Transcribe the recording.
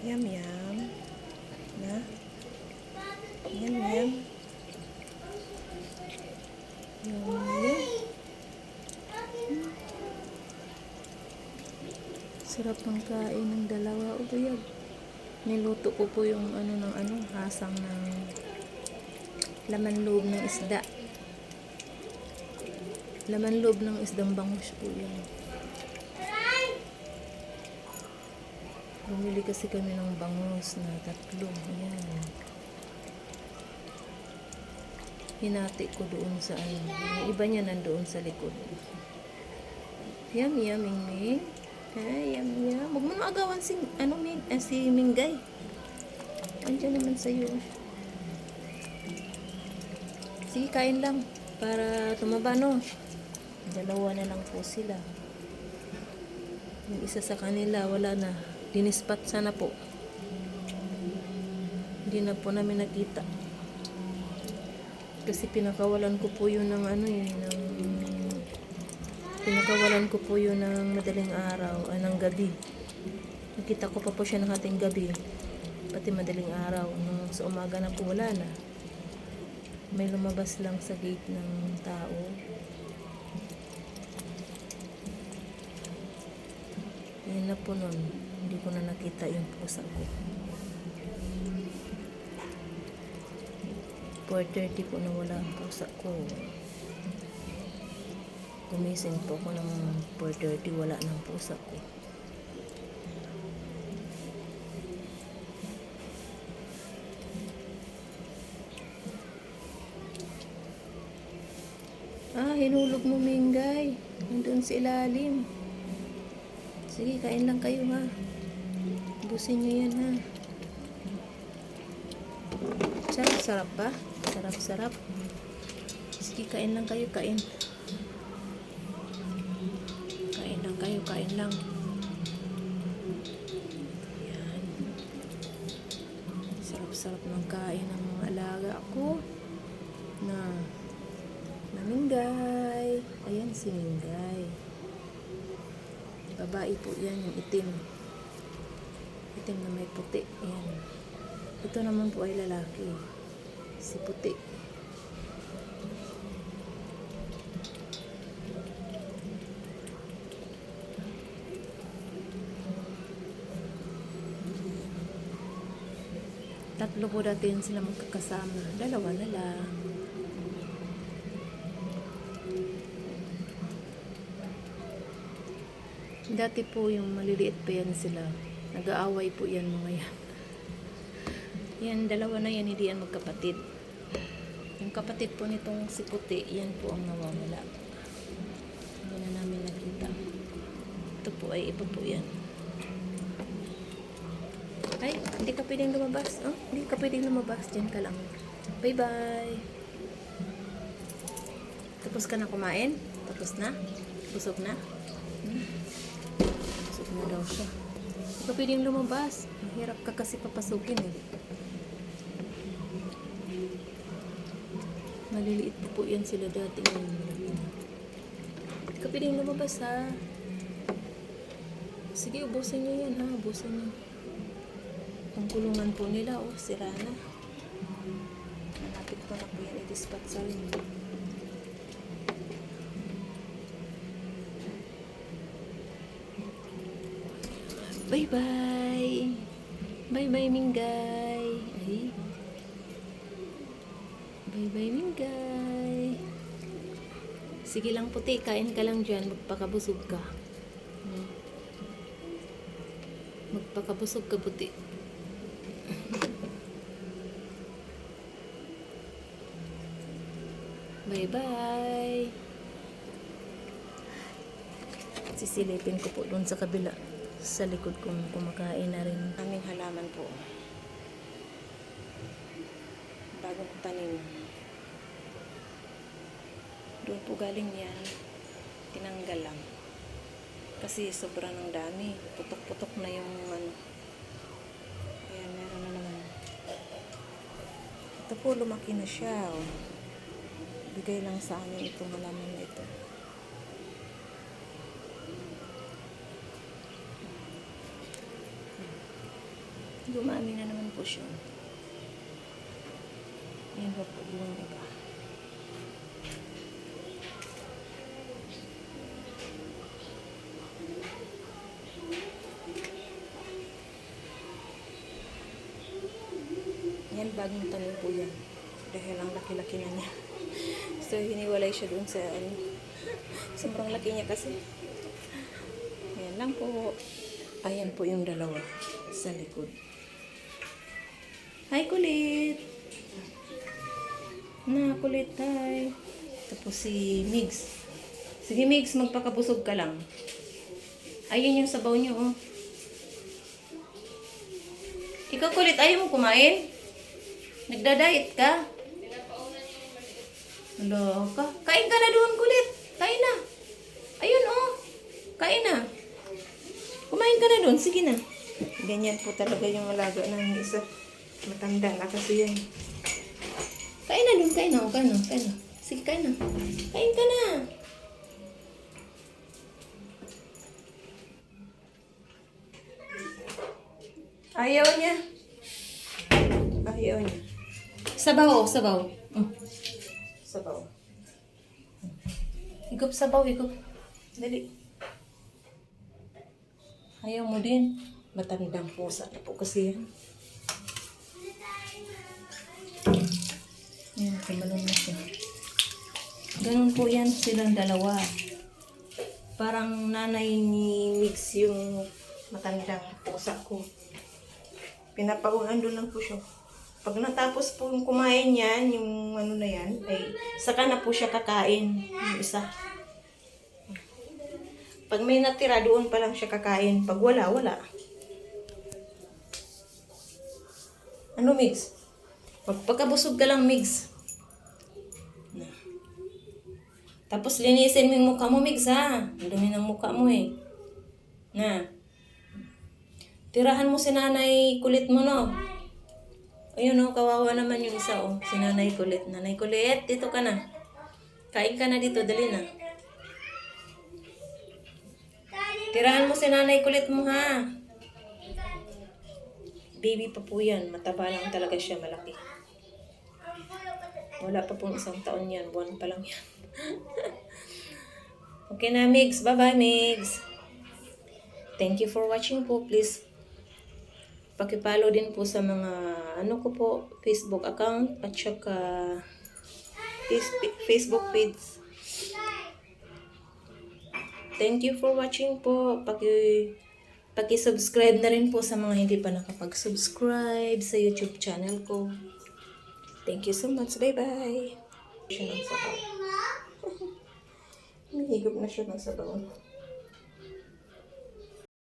Yum, yum. Na? Yum, yum. Yum, yum. Sarap ng kain ng dalawa. O bayag. Niluto ko po yung hasang ng laman loob ng isda. Laman loob ng isdang bangus po yan. Bumili kasi kami ng bangus na 3. Ayan. Hinati ko doon sa yung iba niya nandoon sa likod. Yum, yum, Ming Ming. Ay, yum, yum. Huwag mo maagawan si Minggay. Andiyan naman sa'yo. Sige, kain lang. Para tumaba, no? 2 na lang po sila. Yung isa sa kanila, wala na. Dinispat sana po. Hindi na po namin nakita. Kasi pinakawalan ko po yun ng pinakawalan ko po yun ng madaling araw, ng gabi. Nakita ko pa po siya ng hating gabi. Pati madaling araw. Nung sa umaga na po, wala na. May lumabas lang sa gate ng tao. Yun na po nun. Hindi ko na nakita yung pusa ko. 4:30 po nawala ang pusa ko. Gumising po ako ng 4:30, wala ng pusa ko. Hinulog mo, Minggay. Nandun sa ilalim. Sige, kain lang kayo, ha. Busin nyo yan, ha. Sarap ba? Sarap. Sige, kain lang kayo, kain. Kain lang. Yan. Sarap ng kain ng mga alaga ko. Na Minggay. Ayan si Minggay. Babae po yan, yung itim. Itim na may puti. Ayan. Ito naman po ay lalaki. Si puti. Tatlo po dati yun sila magkakasama. 2 na lang. Dati po yung maliliit pa yan sila. Nag-aaway po yan mga yan. Yan, 2 na yan, hindi yan magkapatid. Yung kapatid po nitong si puti, yan po ang nawawala. Hindi na namin nakita. Ito po ay iba po yan. Ay, hindi ka pwedeng lumabas. Oh, hindi ka pwedeng lumabas. Diyan ka lang. Bye-bye. Tapos ka na kumain? Tapos na? Busog na? Busog na daw siya. Hindi ka pwedeng lumabas. Mahirap ka kasi papasukin eh. Maliliit po yan sila dati. Hindi ka pwedeng lumabas, ha? Sige, ubusin nyo yan, ha? Ubusin nyo. Ang kulungan po nila, sira na. Malapit ko na po yan i-dispatch sa rin. Bye-bye! Bye-bye, Minggay! Ay. Bye-bye, Minggay! Sige lang, puti. Kain ka lang dyan. Magpakabusog ka. Magpakabusog ka, puti. Bye-bye! Sisilipin ko po doon sa kabila. Sa likod kong kumakain na rin. Aming halaman po. Bagong tanim. Doon po galing yan. Tinanggal lang. Kasi sobra ng dami. Putok-putok na yung Ayan, meron na naman. Ito po, lumaki na siya. Bigay lang sa amin itong halaman na ito. Dumami na naman po siya. Ayan pa po yung iba. Yan, bagong tanim po yan. Dahil ang laki-laki na niya. So, hiniwalay siya doon sa ano. Sobrang laki niya kasi. Ayan lang po. Ayan po yung dalawa sa likod. Hi, kulit! Na, kulit, hi! Tapos si Migs. Sige, Migs, magpakabusog ka lang. Ayun yung sabaw niyo, oh. Ikaw, kulit, ayaw mo kumain? Nagda-diet ka? Hello ka? Kain ka na doon, kulit. Kain na. Ayun, oh. Kain na. Kumain ka na doon. Sige na. Ganyan po talaga yung alaga namin isa. Matanda na kasi yan. Kain na doon. Kain na. Kain na. Kain na. Sige, kain na. Kain ka na. Ayaw niya. Ayaw niya. Sabaw, sabaw. Sabaw. Higop, sabaw, higop. Dali. Ayaw mo din. Matandang pusa na po kasi yan. Yan, kumalong na siya. Ganun po yan silang dalawa. Parang nanay ni Mix yung matandang pusa ko. Pinapaulan doon lang po siya. Pag natapos po kumain yan, yung ano na yan, ay saka na po siya kakain. Yung isa. Pag may natira, doon pa lang siya kakain. Pag wala, wala. Ano, Migs? Magpagkabusog ka lang, Migs. Tapos linisin mo yung mukha mo, Migs, ha? Ang dumi ng mukha mo, eh. Na. Tirahan mo si nanay kulit mo, no? Ayun, oh, kawawa naman yung isa, oh. Si nanay kulit. Nanay kulit, dito ka na. Kain ka na dito, dali na. Tirahan mo si nanay kulit mo, ha? Baby pa po yan. Mataba lang talaga siya, malaki. Wala pa pong 1 taon yan. Buwan pa lang yan. Okay na, Migs. Bye-bye, Migs. Thank you for watching po. Please, pakipollow din po sa mga ano ko po, Facebook account at saka Facebook page. Thank you for watching po. Paki-subscribe na rin po sa mga hindi pa nakapag-subscribe sa YouTube channel ko. Thank you so much. Bye-bye. Siya ng sabaw. Higop na siya ng sabaw.